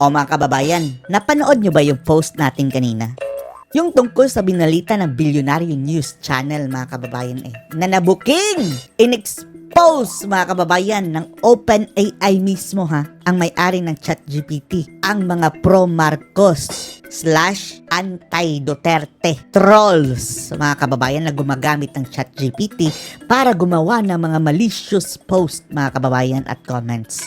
O mga kababayan, napanood nyo ba yung post natin kanina? Yung tungkol sa binalita ng Bilyonaryo News Channel mga kababayan na nabuking, in-expose mga kababayan ng OpenAI mismo ang may-ari ng ChatGPT, ang mga pro-Marcos / anti-Duterte trolls mga kababayan na gumagamit ng ChatGPT para gumawa ng mga malicious post mga kababayan at comments.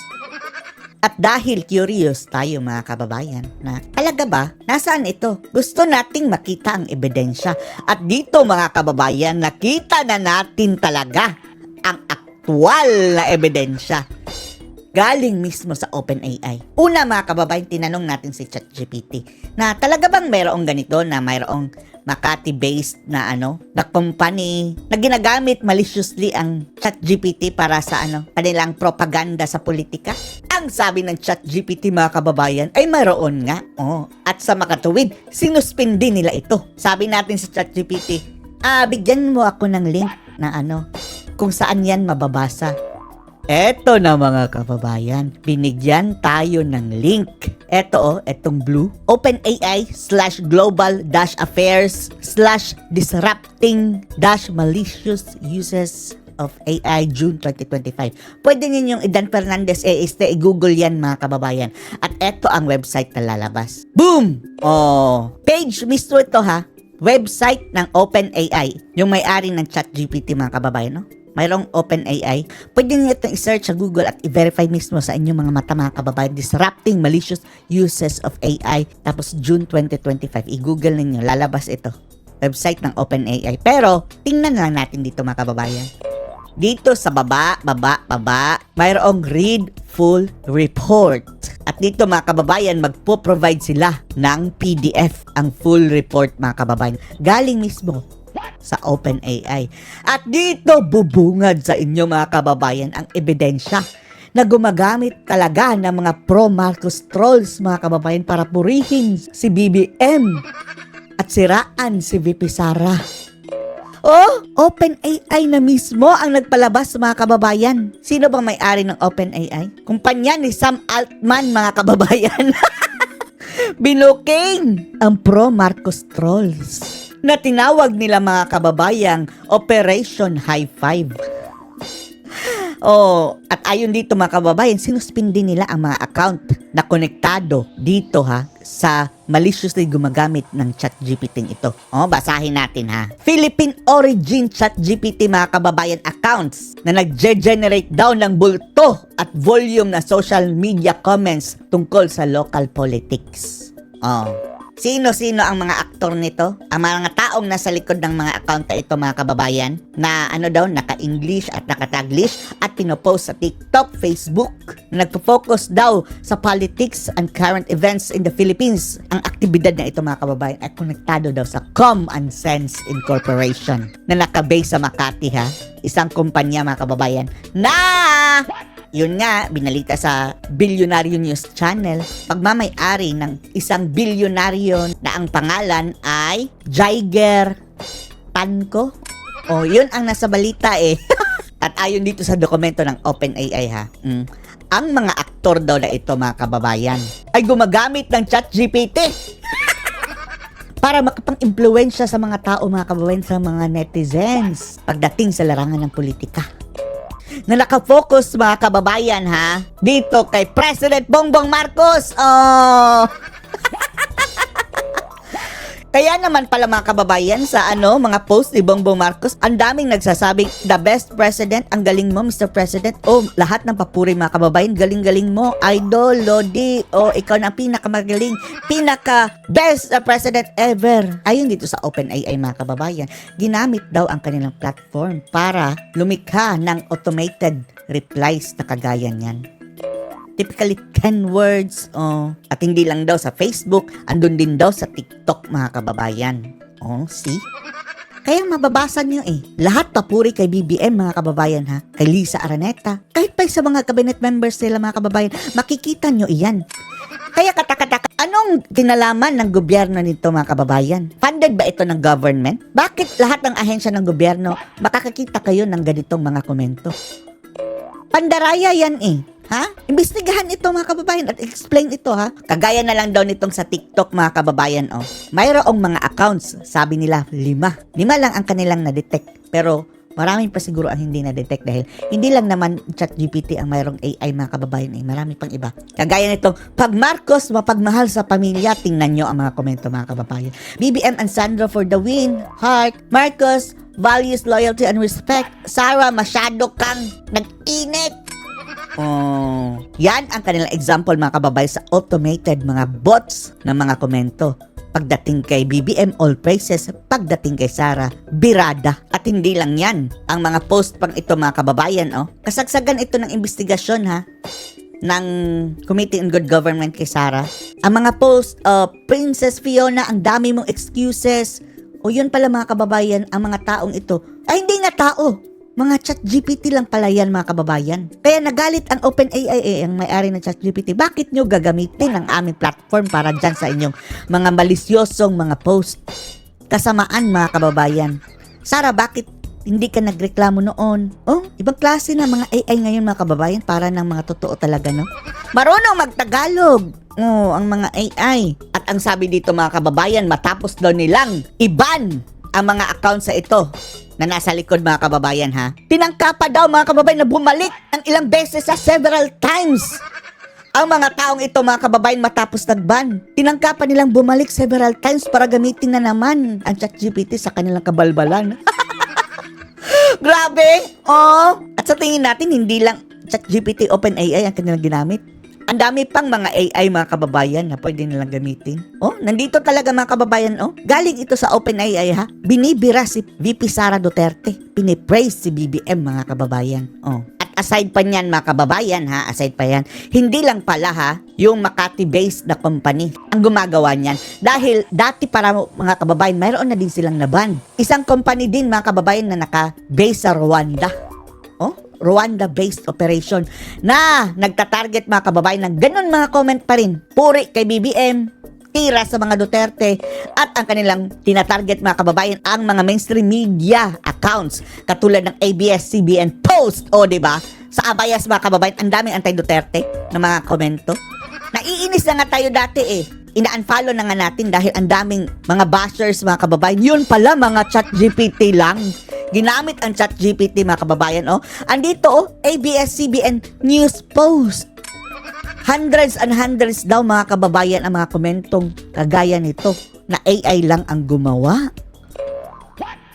At dahil curious tayo mga kababayan na talaga ba, nasaan ito? Gusto nating makita ang ebidensya. At dito mga kababayan, nakita na natin talaga ang aktwal na ebidensya. Galing mismo sa OpenAI. Una mga kababayan, tinanong natin si ChatGPT na talaga bang mayroong ganito na mayroong Makati-based na na company na ginagamit maliciously ang ChatGPT para sa kanilang propaganda sa politika? Ang sabi ng ChatGPT mga kababayan ay mayroon nga. At sa makatuwid, sinuspindi nila ito. Sabi natin sa ChatGPT, bigyan mo ako ng link na kung saan yan mababasa. Eto na mga kababayan, binigyan tayo ng link. Etong blue, OpenAI/global-affairs/disrupting-malicious uses of AI June 2025. Pwede ninyong Idan Fernandez i-Google yan mga kababayan. At eto ang website na lalabas. Boom! Page mismo ito website ng OpenAI, yung may-ari ng ChatGPT mga kababayan, mayroong OpenAI. Pwede niyo itong i-search sa Google at i-verify mismo sa inyong mga mata mga kababayan. Disrupting malicious uses of AI. Tapos June 2025. I-Google ninyo. Lalabas ito. Website ng OpenAI. Pero, tingnan lang natin dito mga kababayan. Dito sa baba, mayroong read full report. At dito mga kababayan, magpo-provide sila ng PDF. Ang full report mga kababayan. Galing mismo sa OpenAI. At dito bubungad sa inyo mga kababayan ang ebidensya na gumagamit talaga ng mga pro-Marcos trolls mga kababayan para purihin si BBM at siraan si VP Sara. OpenAI na mismo ang nagpalabas mga kababayan. Sino bang may-ari ng OpenAI? Kumpanya ni Sam Altman mga kababayan. Binuking ang pro-Marcos trolls na tinawag nila mga kababayang Operation High Five. At ayon dito mga kababayan, sinuspindi nila ang mga account na konektado dito sa maliciously gumagamit ng ChatGPT ito. Basahin natin Philippine origin ChatGPT mga kababayan accounts na nag-generate daw ng bulto at volume na social media comments tungkol sa local politics. Sino-sino ang mga aktor nito? Ang mga taong nasa likod ng mga account na ito mga kababayan na naka-English at naka-Taglish at pinopost sa TikTok, Facebook na nagpo-focus daw sa politics and current events in the Philippines. Ang aktibidad na ito mga kababayan ay konektado daw sa Common Sense Incorporation na naka-base sa Makati isang kumpanya mga kababayan na yun nga, binalita sa Bilyonaryo News Channel, pagmamay-ari ng isang bilyonaryo na ang pangalan ay Jiger Tanco. Yun ang nasa balita At ayon dito sa dokumento ng OpenAI ang mga aktor daw na ito mga kababayan ay gumagamit ng ChatGPT para makapang-impluwensya sa mga tao mga kababayan, sa mga netizens pagdating sa larangan ng politika. Na nakafocus mga kababayan dito kay President Bongbong Marcos. Kaya naman pala mga kababayan sa mga post ni Bongbong Marcos, ang daming nagsasabing the best president, ang galing mo Mr. President. Lahat ng papuri mga kababayan, galing-galing mo, idol, Lodi, ikaw na pinakamagaling, pinaka-best president ever. Ayon dito sa OpenAI mga kababayan, ginamit daw ang kanilang platform para lumikha ng automated replies na kagaya niyan. Typically 10 words. At hindi lang daw sa Facebook, andun din daw sa TikTok mga kababayan. See? Kaya mababasa nyo lahat papuri kay BBM mga kababayan kay Lisa Araneta. Kahit pa sa mga cabinet members nila mga kababayan, makikita nyo iyan. Kaya katakataka, anong kinalaman ng gobyerno nito mga kababayan? Funded ba ito ng government? Bakit lahat ng ahensya ng gobyerno makakakita kayo ng ganitong mga komento? Pandaraya yan Ha? Imbestigahan ito mga kababayan at explain ito ha. Kagaya na lang daw nitong sa TikTok mga kababayan oh. Mayroong mga accounts, sabi nila 5. 5 lang ang kanilang na-detect. Pero maraming pa siguro ang hindi na-detect dahil hindi lang naman ChatGPT ang mayroong AI mga kababayan eh. Marami pang iba. Kagaya nitong, pag Marcos mapagmahal sa pamilya, tingnan nyo ang mga komento mga kababayan. BBM and Sandro for the win. Heart. Marcos, values, loyalty, and respect. Sarah, masyado kang nag-init. Oh, yan ang kanilang example mga kababayan sa automated mga bots ng mga komento. Pagdating kay BBM, all praises. Pagdating kay Sara, birada. At hindi lang yan. Ang mga post pang ito mga kababayan, oh. Kasagsagan ito ng investigasyon ha ng Committee on Good Government kay Sara. Ang mga post, Princess Fiona, ang dami mong excuses. O yun pala mga kababayan, ang mga taong ito, ay hindi nga tao. Mga ChatGPT lang pala yan mga kababayan. Kaya nagalit ang OpenAI ang may-ari ng ChatGPT. Bakit nyo gagamitin ang aming platform para dyan sa inyong mga malisyosong mga post? Kasamaan mga kababayan. Sara, bakit hindi ka nagreklamo noon? Oh, ibang klase na mga AI ngayon mga kababayan. Para ng mga totoo talaga, no? Marunong magtagalog. Oh, ang mga AI. At ang sabi dito mga kababayan, matapos daw nilang iban ang mga accounts sa ito na nasa likod mga kababayan ha. Tinangka pa daw mga kababayan na bumalik ang ilang beses sa several times. Ang mga taong ito mga kababayan matapos nagban. Tinangka pa nilang bumalik several times para gamitin na naman ang ChatGPT sa kanilang kabalbalan. Grabe! Oh! At sa tingin natin hindi lang ChatGPT OpenAI ang kanilang ginamit. Ang dami pang mga AI mga kababayan na pwede nilang gamitin. Oh, nandito talaga mga kababayan, oh. Galing ito sa OpenAI ha. Binibira si VP Sara Duterte. Pinipraise si BBM mga kababayan. Oh. At aside pa niyan mga kababayan ha, aside pa yan, hindi lang pala ha, yung Makati-based na company ang gumagawa niyan. Dahil dati para mga kababayan, mayroon na din silang naban. Isang company din mga kababayan na naka-base sa Rwanda. Oh, Rwanda-based operation na nagtatarget mga kababayan ng ganun mga comment pa rin. Puri kay BBM, tira sa mga Duterte at ang kanilang tinatarget mga kababayan ang mga mainstream media accounts katulad ng ABS-CBN Post. O diba? Sa Abayas mga kababayan, ang daming anti-Duterte na mga komento. Naiinis na nga tayo dati eh. Ina-unfollow na nga natin dahil ang daming mga bashers mga kababayan. Yun pala mga ChatGPT lang. Ginamit ang ChatGPT mga kababayan oh. Andito oh, ABS-CBN News Post. Hundreds and hundreds daw mga kababayan ang mga komentong kagaya nito na AI lang ang gumawa.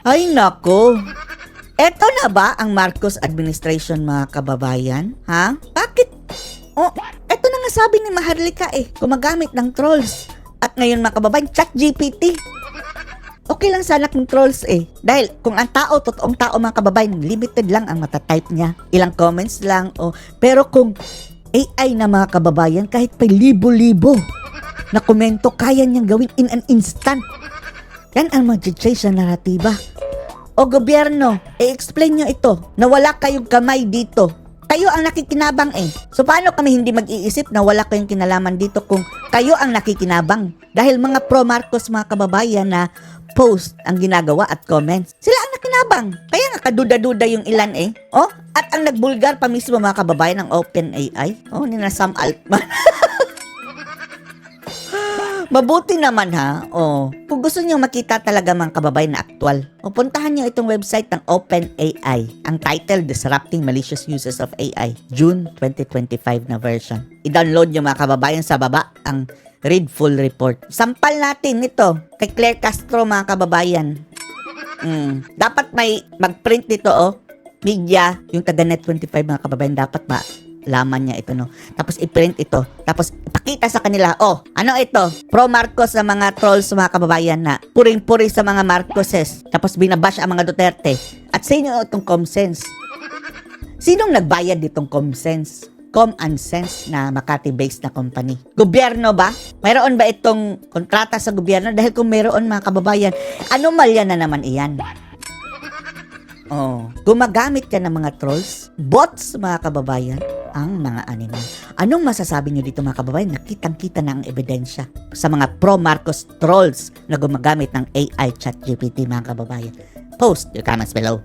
Ay nako. Eto na ba ang Marcos administration mga kababayan? Ha? Bakit? Oh, eto na nga sabi ni Maharlika eh. Gumagamit ng trolls. At ngayon mga kababayan, ChatGPT. Okay lang sana kung trolls eh. Dahil kung ang tao, totoong tao mga kababayan, limited lang ang matatype niya. Ilang comments lang. Oh. Pero kung AI na mga kababayan, kahit pa libo-libo na komento, kaya niyang gawin in an instant. Yan ang mag-change sa naratiba. O gobyerno, i-explain nyo ito na wala kayong kamay dito. Kayo ang nakikinabang eh. So paano kami hindi mag-iisip na wala kayong kinalaman dito kung kayo ang nakikinabang? Dahil mga pro-Marcos mga kababayan na post ang ginagawa at comments. Sila ang nakinabang. Kaya nga kaduda-duda yung ilan eh. Oh, at ang nagbulgar pa mismo mga kababayan ng OpenAI. Oh, ni na Sam Altman. Mabuti naman ha. Oh, kung gusto niyo makita talaga mga kababayan na aktual, puntahan niyo itong website ng OpenAI. Ang title, Disrupting Malicious Uses of AI, June 2025 na version. I-download niyo mga kababayan sa baba ang read full report. Sampal natin ito kay Claire Castro mga kababayan. Dapat may mag-print nito oh. Media, yung taga Net25 mga kababayan, dapat laman niya ito no. Tapos i-print ito. Tapos ipakita sa kanila, oh, ano ito? Pro-Marcos sa mga trolls mga kababayan na puring-puri sa mga Marcoses. Tapos binabash ang mga Duterte. At sa inyo itong ComSense. Sinong nagbayad ditong ComSense? Com&Sense na Makati-based na company. Gobyerno ba? Mayroon ba itong kontrata sa gobyerno? Dahil kung mayroon mga kababayan, anomalya na naman iyan. Oh, gumagamit ka ng mga trolls, bots mga kababayan, ang mga animal. Anong masasabi nyo dito mga kababayan? Nakitang-kita na ang ebidensya sa mga pro-Marcos trolls na gumagamit ng AI ChatGPT mga kababayan. Post your comments below.